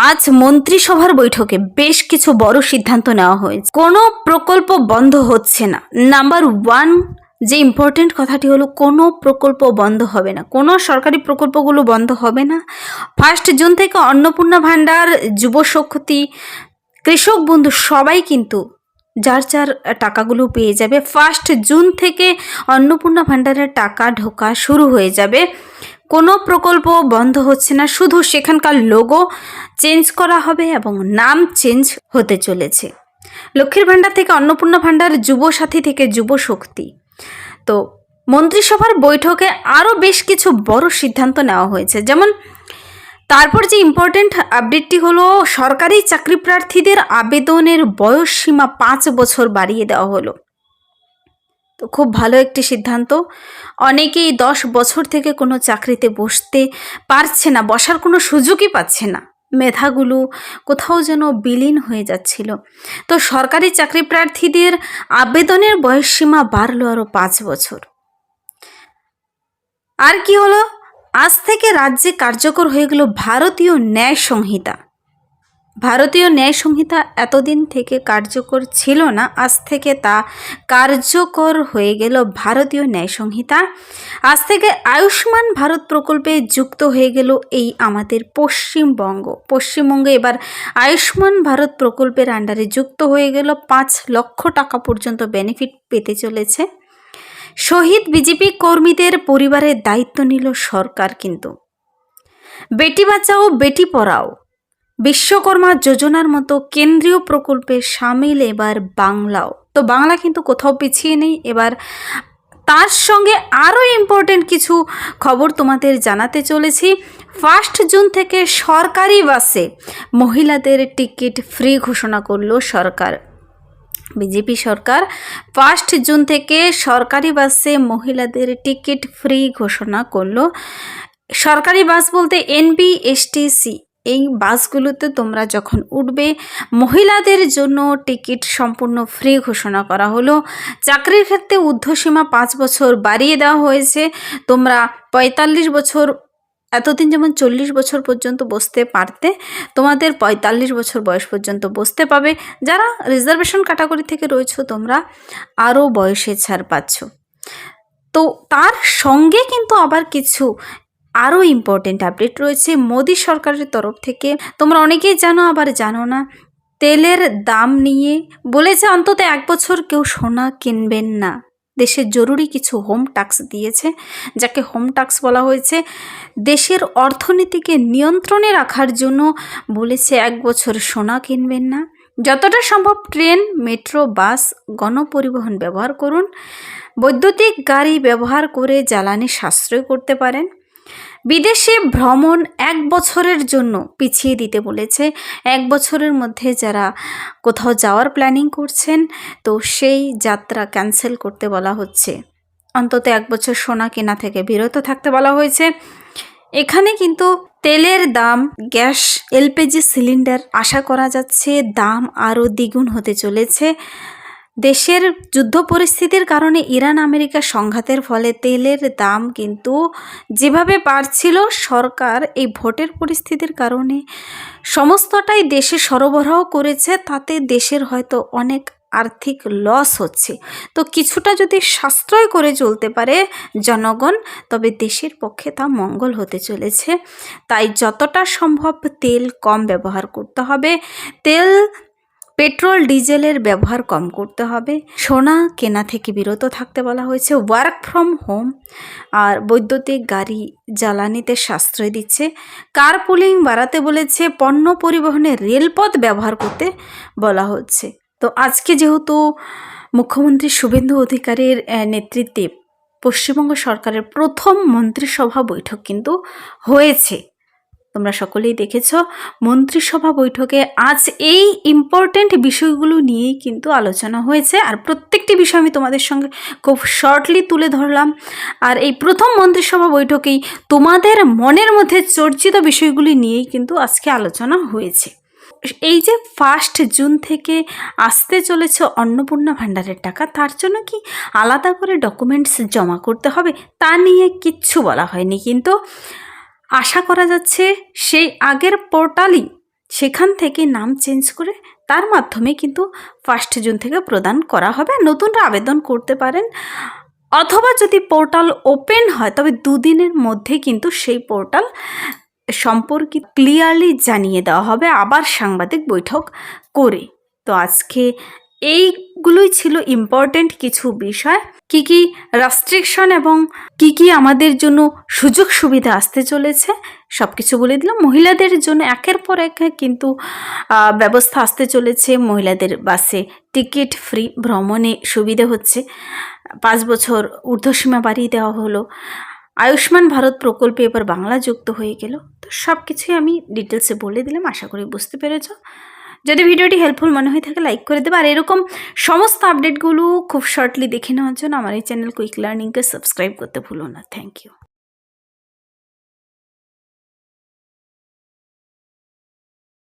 আজ মন্ত্রিসভার বৈঠকে বেশ কিছু বড় সিদ্ধান্ত নেওয়া হয়েছে। কোনো প্রকল্প বন্ধ হচ্ছে না। নাম্বার ওয়ান যে ইম্পর্টেন্ট কথাটি হলো, কোনো প্রকল্প বন্ধ হবে না, কোনো সরকারি প্রকল্পগুলো বন্ধ হবে না। 1 জুন থেকে অন্নপূর্ণা ভাণ্ডার, যুব শক্তি, কৃষক বন্ধু সবাই কিন্তু যার যার টাকাগুলো পেয়ে যাবে। 1 জুন থেকে অন্নপূর্ণা ভাণ্ডারের টাকা ঢোকা শুরু হয়ে যাবে। কোনো প্রকল্প বন্ধ হচ্ছে না, শুধু সেখানকার লোগো চেঞ্জ করা হবে এবং নাম চেঞ্জ হতে চলেছে। লক্ষ্মীর ভাণ্ডার থেকে অন্নপূর্ণা ভাণ্ডার, যুব সাথী থেকে যুব শক্তি। তো মন্ত্রিসভার বৈঠকে আরও বেশ কিছু বড় সিদ্ধান্ত নেওয়া হয়েছে। যেমন তারপর যে ইম্পর্টেন্ট আপডেটটি হলো, সরকারি চাকরি প্রার্থীদের আবেদনের বয়স সীমা 5 বছর বাড়িয়ে দেওয়া হলো। তো খুব ভালো একটি সিদ্ধান্ত। অনেকেই 10 বছর থেকে কোনো চাকরিতে বসতে পারছে না, বসার কোনো সুযোগই পাচ্ছে না, মেধাগুলো কোথাও যেন বিলীন হয়ে যাচ্ছিল। তো সরকারি চাকরি প্রার্থীদের আবেদনের বয়সসীমা বাড়লো আরও 5 বছর। আর কি হলো, আজ থেকে রাজ্যে কার্যকর হয়ে গেল ভারতীয় ন্যায় সংহিতা। ভারতীয় ন্যায় সংহিতা এতদিন থেকে কার্যকর ছিল না, আজ থেকে তা কার্যকর হয়ে গেল ভারতীয় ন্যায় সংহিতা। আজ থেকে আয়ুষ্মান ভারত প্রকল্পে যুক্ত হয়ে গেল এই আমাদের পশ্চিমবঙ্গে এবার আয়ুষ্মান ভারত প্রকল্পের আন্ডারে যুক্ত হয়ে গেল। 5 লক্ষ টাকা পর্যন্ত বেনিফিট পেতে চলেছে। শহীদ বিজেপি কর্মীদের পরিবারের দায়িত্ব নিল সরকার। কিন্তু বেটি বাঁচাও বেটি পড়াও, বিশ্বকর্মা যোজনার মতো কেন্দ্রীয় প্রকল্পে সামিল এবার বাংলাও। তো বাংলা কিন্তু কোথাও পিছিয়ে নেই। এবার তার সঙ্গে আরও ইম্পর্টেন্ট কিছু খবর তোমাদের জানাতে চলেছি। 1 জুন থেকে সরকারি বাসে মহিলাদের টিকিট ফ্রি ঘোষণা করলো সরকার, বিজেপি সরকার। 1 জুন থেকে সরকারি বাসে মহিলাদের টিকিট ফ্রি ঘোষণা করলো। সরকারি বাস বলতে NBSTC, এই বাসগুলোতে তোমরা যখন উঠবে মহিলাদের জন্য টিকিট সম্পূর্ণ ফ্রি ঘোষণা করা হলো। চাকরির ক্ষেত্রে ঊর্ধ্বসীমা 5 বছর বাড়িয়ে দেওয়া হয়েছে। তোমরা 45 বছর, এতদিন যেমন 40 বছর পর্যন্ত বসতে পারতে, তোমাদের 45 বছর বয়স পর্যন্ত বসতে পাবে। যারা রিজার্ভেশন ক্যাটাগরি থেকে রয়েছে তোমরা আরও বয়সে ছাড় পাচ্ছ। তো তার সঙ্গে কিন্তু আবার কিছু আরও ইম্পর্টেন্ট আপডেট রয়েছে মোদী সরকারের তরফ থেকে। তোমরা অনেকেই জানো, আবার জানো না। তেলের দাম নিয়ে বলেছে অন্তত 1 বছর কেউ সোনা কিনবেন না। দেশের জরুরি কিছু হোম ট্যাক্স দিয়েছে, যাকে হোম ট্যাক্স বলা হয়েছে। দেশের অর্থনীতিকে নিয়ন্ত্রণে রাখার জন্য বলেছে 1 বছর সোনা কিনবেন না। যতটা সম্ভব ট্রেন, মেট্রো, বাস, গণপরিবহন ব্যবহার করুন। বৈদ্যুতিক গাড়ি ব্যবহার করে জ্বালানি সাশ্রয় করতে পারেন। বিদেশে ভ্রমণ 1 বছরের জন্য পিছিয়ে দিতে বলেছে। 1 বছরের মধ্যে যারা কোথাও যাওয়ার প্ল্যানিং করছেন, তো সেই যাত্রা ক্যান্সেল করতে বলা হচ্ছে। অন্তত 1 বছর সোনা কেনা থেকে বিরত থাকতে বলা হয়েছে। এখানে কিন্তু তেলের দাম, গ্যাস, LPG সিলিন্ডার আশা করা যাচ্ছে দাম আরও দ্বিগুণ হতে চলেছে। দেশের যুদ্ধ পরিস্থিতির কারণে ইরান আমেরিকা সংঘাতের ফলে তেলের দাম কিন্তু যেভাবে বাড়ছিল, সরকার এই ভোটের পরিস্থিতির কারণে সমস্তটাই দেশে সরবরাহ করেছে। তাতে দেশের হয়তো অনেক আর্থিক লস হচ্ছে। তো কিছুটা যদি সাশ্রয় করে চলতে পারে জনগণ, তবে দেশের পক্ষে তা মঙ্গল হতে চলেছে। তাই যতটা সম্ভব তেল কম ব্যবহার করতে হবে। পেট্রোল ডিজেলের ব্যবহার কম করতে হবে। সোনা কেনা থেকে বিরত থাকতে বলা হয়েছে। ওয়ার্ক ফ্রম হোম আর বৈদ্যুতিক গাড়ি জ্বালানিতে সাশ্রয় দিচ্ছে। কার পুলিং বাড়াতে বলেছে। পণ্য পরিবহনে রেলপথ ব্যবহার করতে বলা হচ্ছে। তো আজকে যেহেতু মুখ্যমন্ত্রী শুভেন্দু অধিকারীর নেতৃত্বে পশ্চিমবঙ্গ সরকারের প্রথম মন্ত্রিসভা বৈঠক কিন্তু হয়েছে, তোমরা সকলেই দেখেছ। মন্ত্রিসভা বৈঠকে আজ এই ইম্পর্টেন্ট বিষয়গুলো নিয়েই কিন্তু আলোচনা হয়েছে। আর প্রত্যেকটি বিষয় আমি তোমাদের সঙ্গে খুব শর্টলি তুলে ধরলাম। আর এই প্রথম মন্ত্রিসভা বৈঠকেই তোমাদের মনের মধ্যে চর্চিত বিষয়গুলি নিয়েই কিন্তু আজকে আলোচনা হয়েছে। এই যে 1 জুন থেকে আসতে চলেছে অন্নপূর্ণা ভাণ্ডারের টাকা, তার জন্য কি আলাদা করে ডকুমেন্টস জমা করতে হবে, তা নিয়ে কিচ্ছু বলা হয়নি। কিন্তু আশা করা যাচ্ছে সেই আগের পোর্টালই সেখান থেকে নাম চেঞ্জ করে তার মাধ্যমে কিন্তু 1 জুন থেকে প্রদান করা হবে। নতুনরা আবেদন করতে পারেন, অথবা যদি পোর্টাল ওপেন হয় তবে 2 দিনের মধ্যে কিন্তু সেই পোর্টাল সম্পর্কে ক্লিয়ারলি জানিয়ে দেওয়া হবে আবার সাংবাদিক বৈঠক করে। তো আজকে এইগুলোই ছিল ইম্পর্টেন্ট কিছু বিষয়, কি কি রেস্ট্রিকশন এবং কি কি আমাদের জন্য সুযোগ সুবিধা আসতে চলেছে সব কিছু বলে দিলাম। মহিলাদের জন্য একের পর এক কিন্তু ব্যবস্থা আসতে চলেছে। মহিলাদের বাসে টিকিট ফ্রি, ভ্রমণে সুবিধে হচ্ছে, 5 বছর ঊর্ধ্বসীমা বাড়িয়ে দেওয়া হলো, আয়ুষ্মান ভারত প্রকল্পে এবার বাংলা যুক্ত হয়ে গেল। তো সব কিছুই আমি ডিটেলসে বলে দিলাম, আশা করি বুঝতে পেরেছ। যদি ভিডিওটি হেল্পফুল মনে হয়ে থাকে লাইক করে দেবে, আর এরকম সমস্ত আপডেটগুলো খুব শর্টলি দেখে নেওয়ার জন্য আমার এই চ্যানেল কুইক লার্নিংকে সাবস্ক্রাইব করতে ভুলো না। Thank you.